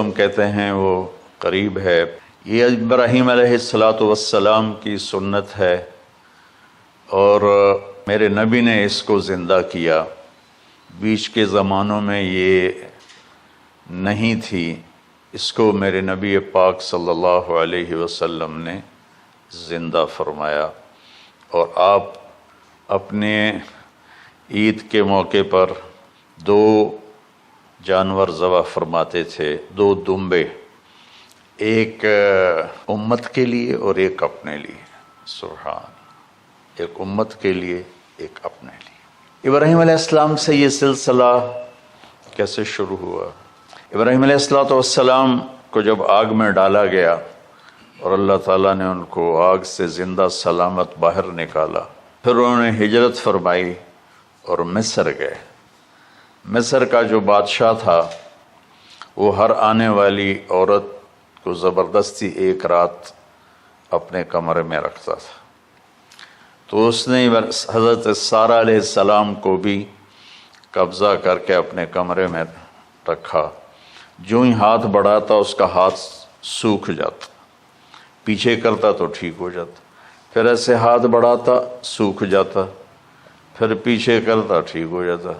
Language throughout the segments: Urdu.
کو ہم کہتے ہیں وہ قریب ہے۔ یہ ابراہیم علیہ السلام کی سنت ہے اور میرے نبی نے اس کو زندہ کیا۔ بیچ کے زمانوں میں یہ نہیں تھی، اس کو میرے نبی پاک صلی اللہ علیہ وسلم نے زندہ فرمایا، اور آپ اپنے عید کے موقع پر 2 جانور ذبح فرماتے تھے، 2 دمبے، ایک امت کے لیے اور ایک اپنے لیے۔ سبحان، ایک امت کے لیے، ایک اپنے لیے۔ ابراہیم علیہ السلام سے یہ سلسلہ کیسے شروع ہوا؟ ابراہیم علیہ السلام کو جب آگ میں ڈالا گیا اور اللہ تعالیٰ نے ان کو آگ سے زندہ سلامت باہر نکالا، پھر انہوں نے ہجرت فرمائی اور مصر گئے۔ مصر کا جو بادشاہ تھا وہ ہر آنے والی عورت کو زبردستی ایک رات اپنے کمرے میں رکھتا تھا، تو اس نے حضرت سارہ علیہ السلام کو بھی قبضہ کر کے اپنے کمرے میں رکھا۔ جو ہی ہاتھ بڑھاتا اس کا ہاتھ سوکھ جاتا، پیچھے کرتا تو ٹھیک ہو جاتا، پھر ایسے ہاتھ بڑھاتا سوکھ جاتا، پھر پیچھے کرتا ٹھیک ہو جاتا،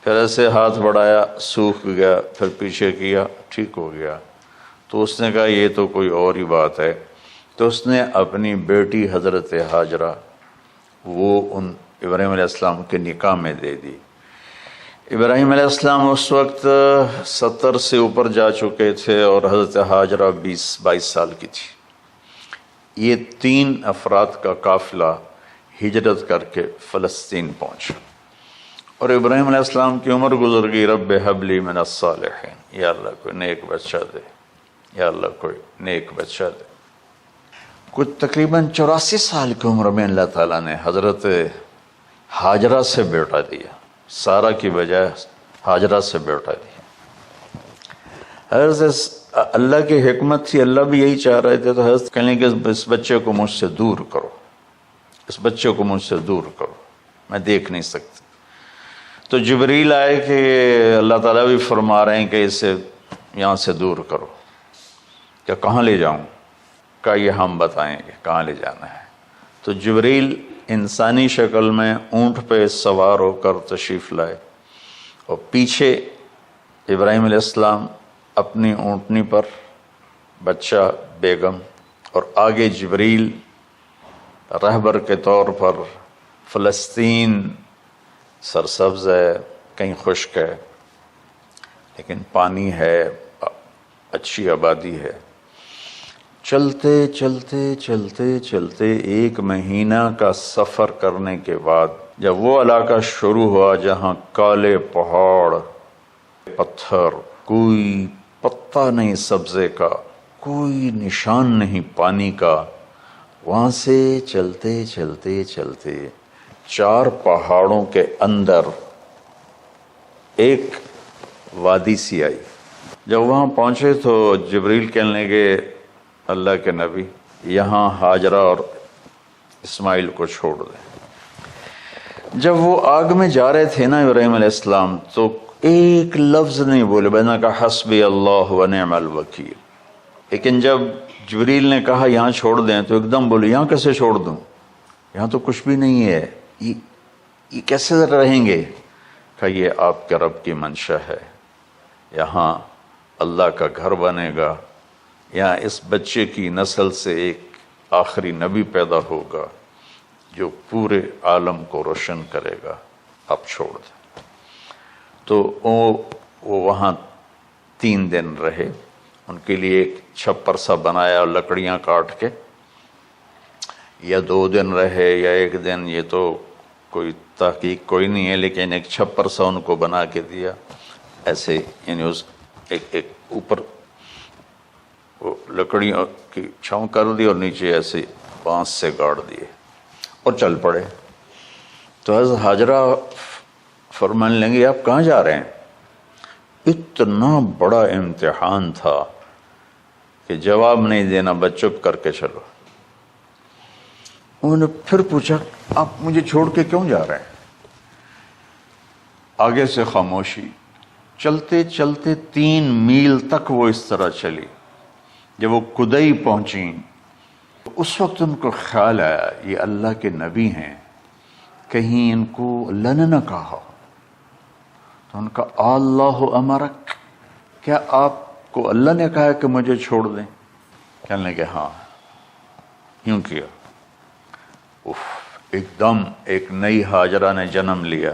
پھر ایسے ہاتھ بڑھایا سوکھ گیا، پھر پیچھے کیا ٹھیک ہو گیا۔ تو اس نے کہا یہ تو کوئی اور ہی بات ہے، تو اس نے اپنی بیٹی حضرت ہاجرہ وہ ان ابراہیم علیہ السلام کے نکاح میں دے دی۔ ابراہیم علیہ السلام اس وقت 70 سے اوپر جا چکے تھے اور حضرت ہاجرہ 20-22 سال کی تھی۔ یہ 3 افراد کا قافلہ ہجرت کر کے فلسطین پہنچا، اور ابراہیم علیہ السلام کی عمر گزر گئی۔ رب ہب لی من الصالحین، یا اللہ کوئی نیک بچہ دے، یا اللہ کوئی نیک بچہ دے۔ کچھ تقریباً 84 سال کی عمر میں اللہ تعالیٰ نے حضرت ہاجرہ سے بیٹا دیا، سارہ کی بجائے ہاجرہ سے بیٹا دیا۔ حضرت اللہ کی حکمت تھی، اللہ بھی یہی چاہ رہے تھے، تو حضرت کہنے کہ اس بچے کو مجھ سے دور کرو، اس بچے کو مجھ سے دور کرو، میں دیکھ نہیں سکتی۔ تو جبریل آئے کہ اللہ تعالیٰ بھی فرما رہے ہیں کہ اسے یہاں سے دور کرو، کہ کہاں لے جاؤں؟ کہا یہ ہم بتائیں گے کہاں لے جانا ہے۔ تو جبریل انسانی شکل میں اونٹ پہ سوار ہو کر تشریف لائے، اور پیچھے ابراہیم علیہ السلام اپنی اونٹنی پر، بچہ بیگم، اور آگے جبریل رہبر کے طور پر۔ فلسطین سرسبز ہے، کہیں خشک ہے، لیکن پانی ہے، اچھی آبادی ہے۔ چلتے چلتے چلتے چلتے 1 مہینہ کا سفر کرنے کے بعد جب وہ علاقہ شروع ہوا جہاں کالے پہاڑ، پتھر، کوئی پتا نہیں سبزے کا، کوئی نشان نہیں پانی کا، وہاں سے چلتے چلتے چلتے 4 پہاڑوں کے اندر ایک وادی سی آئی۔ جب وہاں پہنچے تو جبریل کہنے لگے اللہ کے نبی یہاں ہاجرہ اور اسماعیل کو چھوڑ دیں۔ جب وہ آگ میں جا رہے تھے نا ابراہیم علیہ السلام، تو ایک لفظ نہیں بولے، بنا کہا حسبی اللہ ونعم الوکیل۔ لیکن جب جبریل نے کہا یہاں چھوڑ دیں تو ایک دم بولے یہاں کیسے چھوڑ دوں، یہاں تو کچھ بھی نہیں ہے، یہ کیسے رہیں گے؟ کہ یہ آپ کے رب کی منشا ہے، یہاں اللہ کا گھر بنے گا، یہاں اس بچے کی نسل سے ایک آخری نبی پیدا ہوگا جو پورے عالم کو روشن کرے گا، اب چھوڑ دیں۔ تو وہ وہاں 3 دن رہے، ان کے لیے ایک چھپر سا بنایا لکڑیاں کاٹ کے، یا 2 دن رہے یا 1 دن، یہ تو کوئی تحقیق کوئی نہیں ہے، لیکن ایک چھپر سا ان کو بنا کے دیا، ایسے یعنی اس ایک اوپر وہ لکڑیوں کی چھاؤں کر دی اور نیچے ایسے بانس سے گاڑ دیے اور چل پڑے۔ تو حضرت ہاجرہ فرمانے لگے آپ کہاں جا رہے ہیں؟ اتنا بڑا امتحان تھا کہ جواب نہیں دینا، بس چپ کر کے چلو۔ انہوں نے پھر پوچھا آپ مجھے چھوڑ کے کیوں جا رہے ہیں؟ آگے سے خاموشی، چلتے چلتے 3 میل تک وہ اس طرح چلی. جب وہ کدئی پہنچیں تو اس وقت ان کو خیال آیا یہ اللہ کے نبی ہیں، کہیں ان کو اللہ نے نہ کہا ہو. تو ان کا اللہ امرک، کیا آپ کو اللہ نے کہا کہ مجھے چھوڑ دیں؟ کہنے لگے ہاں. یوں کیا، ایک دم ایک نئی ہاجرہ نے جنم لیا.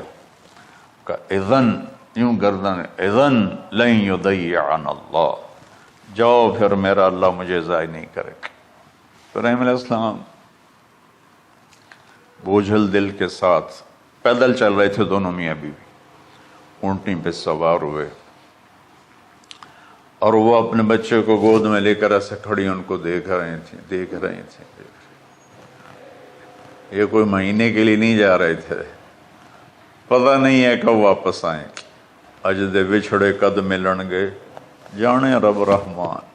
کہ اذن، یوں گردن، اذن لن یضیعنا اللہ، جاؤ پھر میرا اللہ مجھے ضائع نہیں کرے گا. ابراہیم علیہ السلام بوجھل دل کے ساتھ پیدل چل رہے تھے، دونوں میاں بیوی اونٹنی پہ سوار ہوئے، اور وہ اپنے بچے کو گود میں لے کر ایسے کھڑی ان کو دیکھ رہے تھے. یہ کوئی مہینے کے لیے نہیں جا رہے تھے، پتہ نہیں ہے کب واپس آئیں. اج دے بچھڑے قد ملن گے، جانے رب رحمان.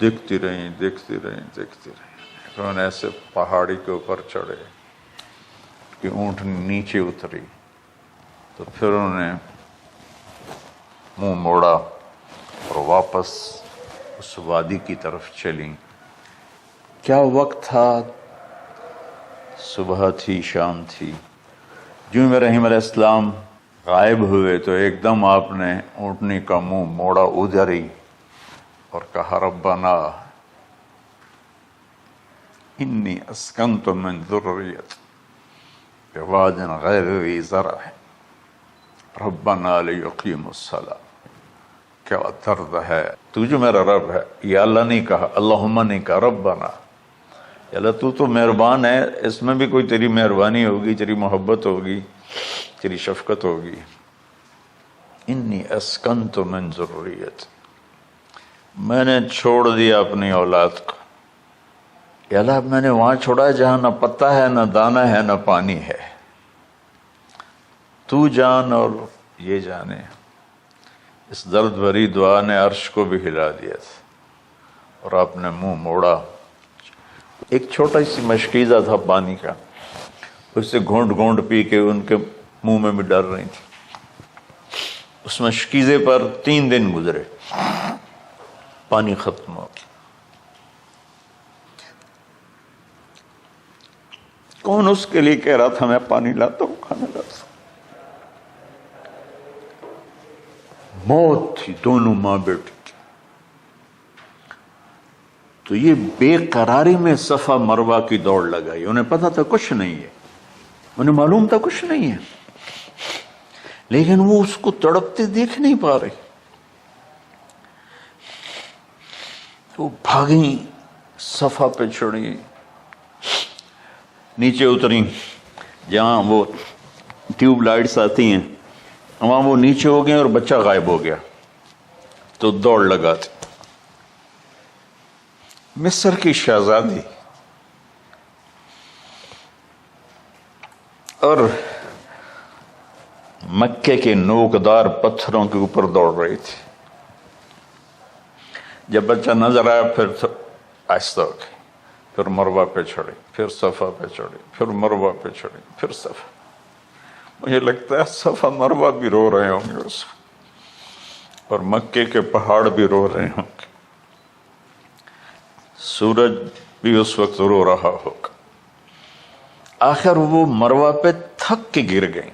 دیکھتی رہیں. انہوں نے ایسے پہاڑی کے اوپر چڑھے کہ اونٹ نیچے اتری، تو پھر انہوں نے منہ موڑا اور واپس اس وادی کی طرف چلیں. کیا وقت تھا، صبح تھی، شام تھی. جو ابراہیم علیہ السلام غائب ہوئے تو ایک دم آپ نے اونٹنی کا منہ موڑا ادھر ہی اور کہا ربنا انی اسکنت من ذریت بواد غیر ذی زرع ربنا لیقیموا الصلاۃ. کیا درد ہے، تو جو میرا رب ہے. یہ اللہ نہیں کہا، اللہم نہیں کہا، ربنا. اللہ تو مہربان ہے، اس میں بھی کوئی تیری مہربانی ہوگی، تیری محبت ہوگی، تیری شفقت ہوگی. انی اسکنت من ذریت، میں نے چھوڑ دیا اپنی اولاد کو. یا اللہ میں نے وہاں چھوڑا ہے جہاں نہ پتا ہے، نہ دانا ہے، نہ پانی ہے. تو جان اور یہ جانے. اس درد بھری دعا نے عرش کو بھی ہلا دیا تھا، اور آپ نے منہ موڑا. ایک چھوٹا سی مشکیزہ تھا پانی کا، اس سے گھونٹ گھونٹ پی کے ان کے منہ میں بھی ڈر رہی تھی. اس مشکیزے پر 3 دن گزرے، پانی ختم ہو گیا. کون اس کے لیے کہہ رہا تھا میں پانی لاتا ہوں، کھانا لاتا ہوں. موت تھی دونوں ماں بیٹی کی. تو یہ بے قراری میں صفا مروہ کی دوڑ لگائی. انہیں پتا تھا کچھ نہیں ہے، انہیں معلوم تھا کچھ نہیں ہے، لیکن وہ اس کو تڑپتے دیکھ نہیں پا رہے. وہ بھاگیں، صفا پہ چڑھی، نیچے اتری جہاں وہ ٹیوب لائٹس آتی ہیں، وہاں وہ نیچے ہو گئے اور بچہ غائب ہو گیا. تو دوڑ لگاتے. مصر کی شہزادی اور مکے کے نوکدار پتھروں کے اوپر دوڑ رہی تھی. جب بچہ نظر آیا پھر آہستہ ہو گئی، پھر مروہ پہ چڑھی، پھر صفا پہ چڑھی، پھر مروہ پہ چڑھی، پھر صفا. مجھے لگتا ہے صفا مروہ بھی رو رہے ہوں گے اس وقت، اور مکے کے پہاڑ بھی رو رہے ہوں گے. سورج بھی اس وقت رو رہا ہوگا. آخر وہ مروہ پہ تھک کے گر گئیں.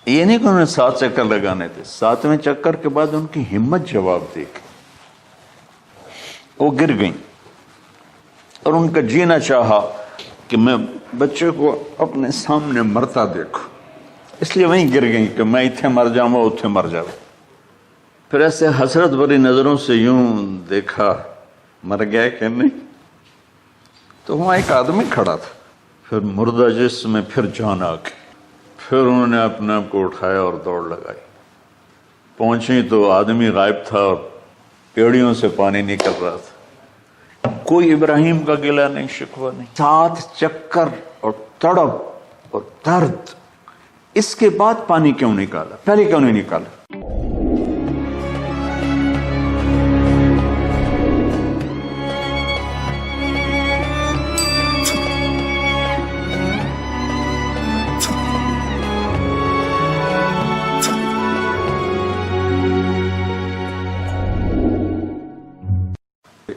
یہ نہیں کہ انہوں نے 7 چکر لگانے تھے، 7ویں چکر کے بعد ان کی ہمت جواب دے گئی. وہ گر گئیں اور ان کا جینا چاہا کہ میں بچے کو اپنے سامنے مرتا دیکھوں، اس لیے وہیں گر گئیں کہ میں اتنے مر جاؤں، وہ اتنے مر جاؤں. پھر ایسے حسرت بھری نظروں سے یوں دیکھا، مر گیا کہ نہیں. تو وہاں ایک آدمی کھڑا تھا. پھر مردہ جسم میں پھر جان آ گئی. پھر انہوں نے اپنے آپ کو اٹھایا اور دوڑ لگائی. پہنچی تو آدمی غائب تھا اور پیڑیوں سے پانی نکل رہا تھا. کوئی ابراہیم کا گلہ نہیں، شکوہ نہیں. 7 چکر اور تڑپ اور درد، اس کے بعد پانی کیوں نکالا؟ پہلے کیوں نہیں نکالا؟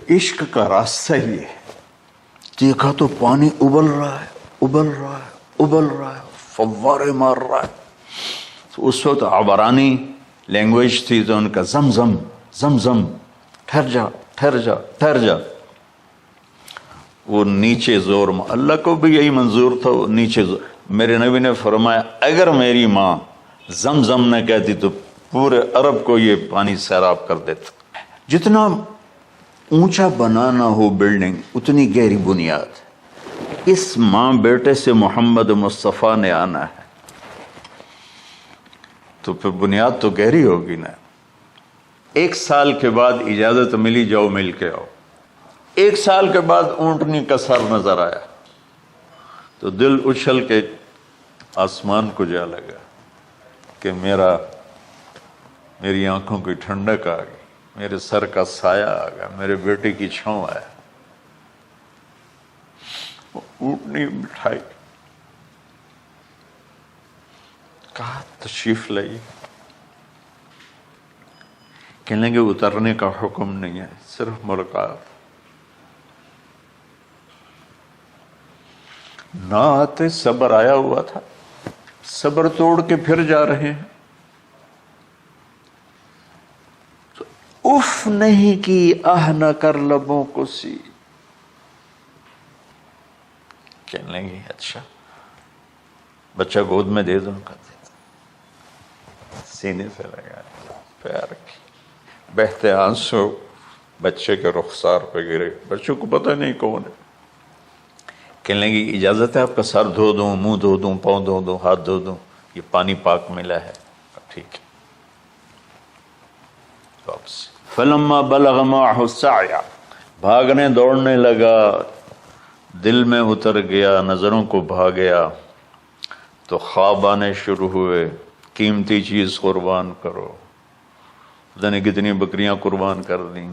عشق کا راستہ یہ ہے. دیکھا تو پانی ابل رہا ہے، ابل رہا ہے، ابل رہا ہے، فوارے مار رہا ہے. تو اس وقت عبرانی لینگویج تھی تو ان کا زم زم زم زم، ٹھہر جا ٹھہر جا ٹھہر جا. وہ نیچے زور، اللہ کو بھی یہی منظور تھا، وہ نیچے زور. میرے نبی نے فرمایا اگر میری ماں زم زم نہ کہتی تو پورے عرب کو یہ پانی سیراب کر دیتا. جتنا اونچا بنانا ہو بلڈنگ اتنی گہری بنیاد. اس ماں بیٹے سے محمد مصطفیٰ نے آنا ہے تو پھر بنیاد تو گہری ہوگی نا. 1 سال کے بعد اجازت ملی، جاؤ مل کے آؤ. 1 سال کے بعد اونٹنی کا سر نظر آیا تو دل اچھل کے آسمان کو جا لگا کہ میری آنکھوں کی ٹھنڈک آ گئی، میرے سر کا سایہ آ گیا، میرے بیٹے کی چھاؤں آیا. اونٹنی بٹھائی، کہا تشریف لائیے. کہنے لگے اترنے کا حکم نہیں ہے، صرف ملاقات. نہ آتے، صبر آیا ہوا تھا، صبر توڑ کے پھر جا رہے ہیں. تو اف نہیں کی، آہ نہ کر لبوں کو سی. کہنے لگے اچھا بچہ گود میں دے دو. سینے سے لگا، پیار کی بہتے آنسو بچے کے رخسار پہ گرے. بچوں کو پتہ نہیں کون ہے. کہنے لگی اجازت ہے آپ کا سر دھو دوں، منہ دھو دوں، پاؤں دھو دوں، ہاتھ دھو دوں؟ یہ پانی پاک ملا ہے. ٹھیک ہے. واپس. فلما بلغ معه السعي، بھاگنے دوڑنے لگا، دل میں اتر گیا، نظروں کو بھا گیا تو خواب آنے شروع ہوئے. قیمتی چیز قربان کرو، پتہ نہیں کتنی بکریاں قربان کر دیں.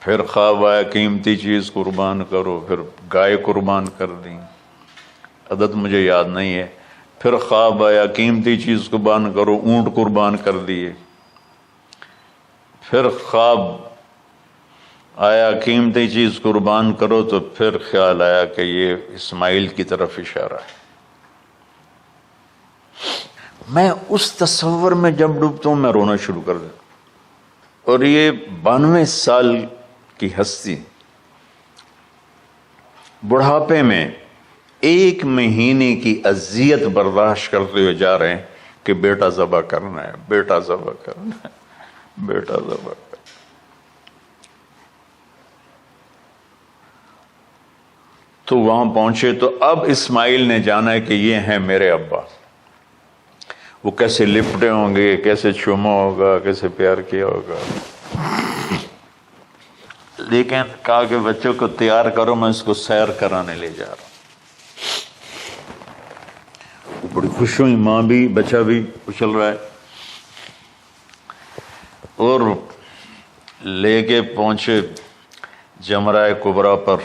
پھر خواب آیا قیمتی چیز قربان کرو، پھر گائے قربان کر دیں، عدد مجھے یاد نہیں ہے. پھر خواب آیا قیمتی چیز قربان کرو، اونٹ قربان کر دیے. پھر خواب آیا قیمتی چیز قربان کرو تو پھر خیال آیا کہ یہ اسماعیل کی طرف اشارہ ہے. میں اس تصور میں جب ڈوبتا ہوں میں رونا شروع کر دیتا. اور یہ 92 سال کی ہستی بڑھاپے میں 1 مہینے کی اذیت برداشت کرتے ہوئے جا رہے ہیں کہ بیٹا ذبح کرنا ہے، بیٹا ذبح کرنا ہے، بیٹا ذبح کرنا. تو وہاں پہنچے تو اب اسماعیل نے جانا ہے کہ یہ ہیں میرے ابا. وہ کیسے لپٹے ہوں گے، کیسے چوما ہوگا، کیسے پیار کیا ہوگا. لیکن کہا کہ بچوں کو تیار کرو، میں اس کو سیر کرانے لے جا رہا ہوں. بڑی خوش ہوئی، ماں بھی بچہ بھی اچھل رہا ہے. اور لے کے پہنچے جمرہ کبریٰ پر.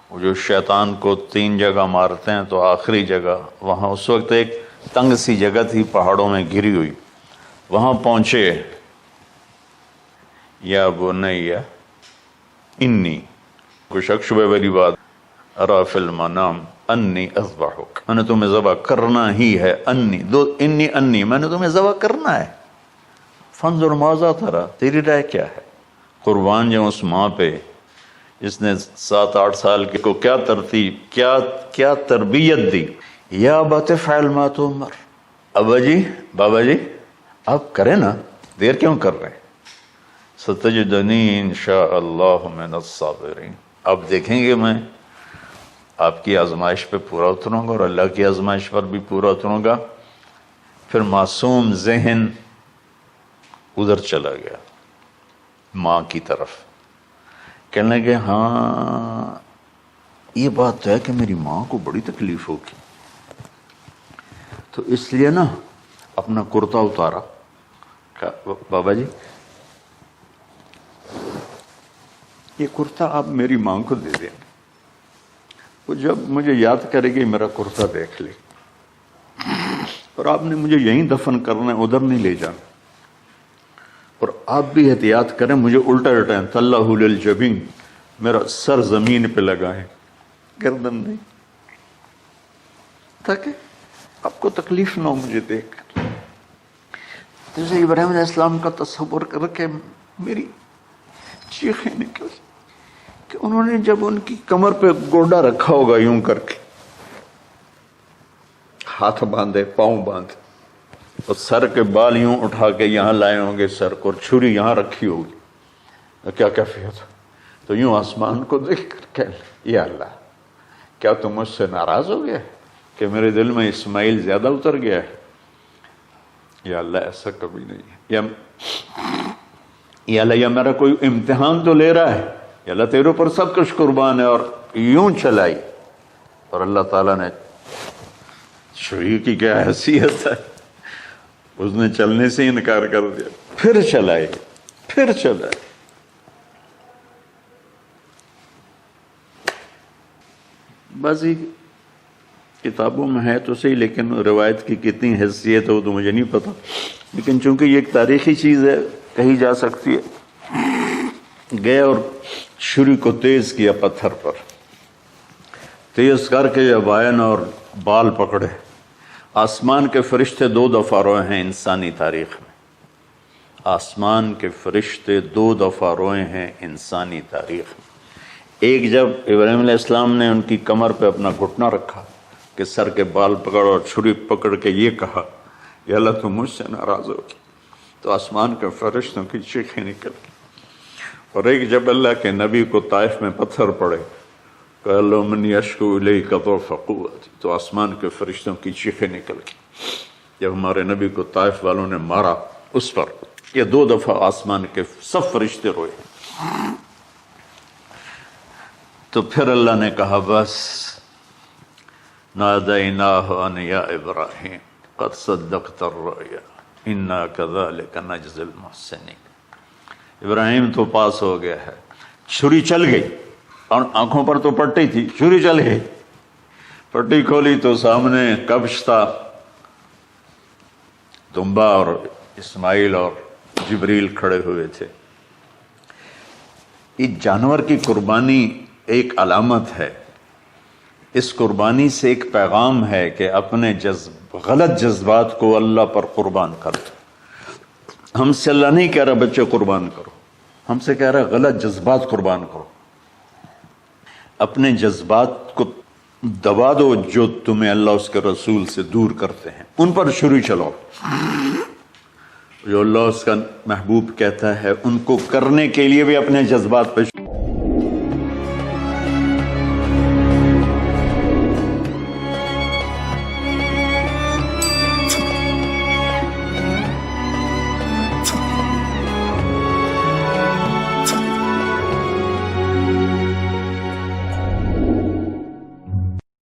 وہ جو شیطان کو 3 جگہ مارتے ہیں تو آخری جگہ وہاں اس وقت ایک تنگ سی جگہ تھی پہاڑوں میں گھری ہوئی. وہاں پہنچے. یا بنیا انی، کوئی شک شبہ والی بات، ارا فی المنام انی اذبحک، میں نے تمہیں ذبح کرنا ہی ہے. انی میں نے تمہیں ذبح کرنا ہے. فانظر ماذا ترى، تیری رائے کیا ہے؟ قربان جاؤں اس ماں پہ جس نے 7-8 سال کے کو کیا ترتیب، کیا تربیت دی. یا ابت افعل ما تؤمر، ابا جی، بابا جی آپ کریں نا، دیر کیوں کر رہے ہیں؟ ستجدنی انشاء اللہ من الصابرین، آپ دیکھیں گے میں آپ کی آزمائش پہ پورا اتروں گا اور اللہ کی آزمائش پر بھی پورا اتروں گا. پھر معصوم ذہن ادھر چلا گیا ماں کی طرف. کہنے لگے ہاں یہ بات تو ہے کہ میری ماں کو بڑی تکلیف ہوگی. تو اس لیے نا اپنا کرتا اتارا. کہا بابا جی یہ کرتا آپ میری ماں کو دے دیں، وہ جب مجھے یاد کرے گی میرا کرتا دیکھ لے. اور آپ نے مجھے یہیں دفن کرنا ہے، ادھر نہیں لے جانا. اور آپ بھی احتیاط کریں، مجھے الٹا الٹائیں، طلّہ للجبین، میرا سر زمین پہ لگائیں، گردن نہیں، تاکہ آپ کو تکلیف نہ ہو مجھے دیکھ کر۔ جیسے ابراہیم علیہ السلام کا تصور کر کے میری چیخیں نکل کہ انہوں نے جب ان کی کمر پہ گوڈا رکھا ہوگا یوں کر کے، ہاتھ باندھے، پاؤں باندھے، اور سر کے بال یوں اٹھا کے یہاں لائے ہوں گے سر کو، اور چھری یہاں رکھی ہوگی، کیا کیفیت ہو؟ تو یوں آسمان کو دیکھ کر کہ یا اللہ، کیا تم مجھ سے ناراض ہو گیا کہ میرے دل میں اسماعیل زیادہ اتر گیا ہے؟ یا اللہ ایسا کبھی نہیں ہے، یا اللہ یہ میرا کوئی امتحان تو لے رہا ہے، یا اللہ تیرے پر سب کچھ قربان ہے، اور یوں چلائی، اور اللہ تعالیٰ نے چھری کی کیا حیثیت ہے، اس نے چلنے سے انکار کر دیا، پھر چلائی، پھر چلائی۔ بعضی کتابوں میں ہے تو صحیح، لیکن روایت کی کتنی حیثیت ہو تو مجھے نہیں پتا، لیکن چونکہ یہ ایک تاریخی چیز ہے کہی جا سکتی ہے۔ گئے اور چھری کو تیز کیا پتھر پر، تیز کر کے جب آئن اور بال پکڑے، آسمان کے فرشتے 2 دفعہ روئے ہیں انسانی تاریخ میں، آسمان کے فرشتے 2 دفعہ روئے ہیں انسانی تاریخ میں۔ ایک جب ابراہیم علیہ السلام نے ان کی کمر پہ اپنا گھٹنا رکھا کہ سر کے بال پکڑ اور چھری پکڑ کے یہ کہا یا اللہ تم مجھ سے ناراض ہو، تو آسمان کے فرشتوں کی چیخیں نکل گئی۔ اور ایک جب اللہ کے نبی کو طائف میں پتھر پڑے کہ اللہ من یشکو الیک ضعف قوتی، تو آسمان کے فرشتوں کی چیخیں نکل گئی۔ جب ہمارے نبی کو طائف والوں نے مارا اس پر، یہ 2 دفعہ آسمان کے سب فرشتے روئے۔ تو پھر اللہ نے کہا بس، نادیناہ ان یا ابراہیم قد صدقت الرؤیا انا کذلک نجزی المحسنین، ابراہیم تو پاس ہو گیا ہے۔ چھری چل گئی، اور آنکھوں پر تو پٹی تھی، چھری چل گئی، پٹی کھولی تو سامنے کبش تھا، دمبا اور اسماعیل اور جبریل کھڑے ہوئے تھے۔ یہ جانور کی قربانی ایک علامت ہے، اس قربانی سے ایک پیغام ہے کہ اپنے غلط جذبات کو اللہ پر قربان کر دو۔ ہم سے اللہ نہیں کہہ رہا بچے قربان کرو، ہم سے کہہ رہا غلط جذبات قربان کرو، اپنے جذبات کو دبا دو جو تمہیں اللہ اس کے رسول سے دور کرتے ہیں، ان پر چھری چلاؤ، جو اللہ اس کا محبوب کہتا ہے ان کو کرنے کے لیے بھی اپنے جذبات پہ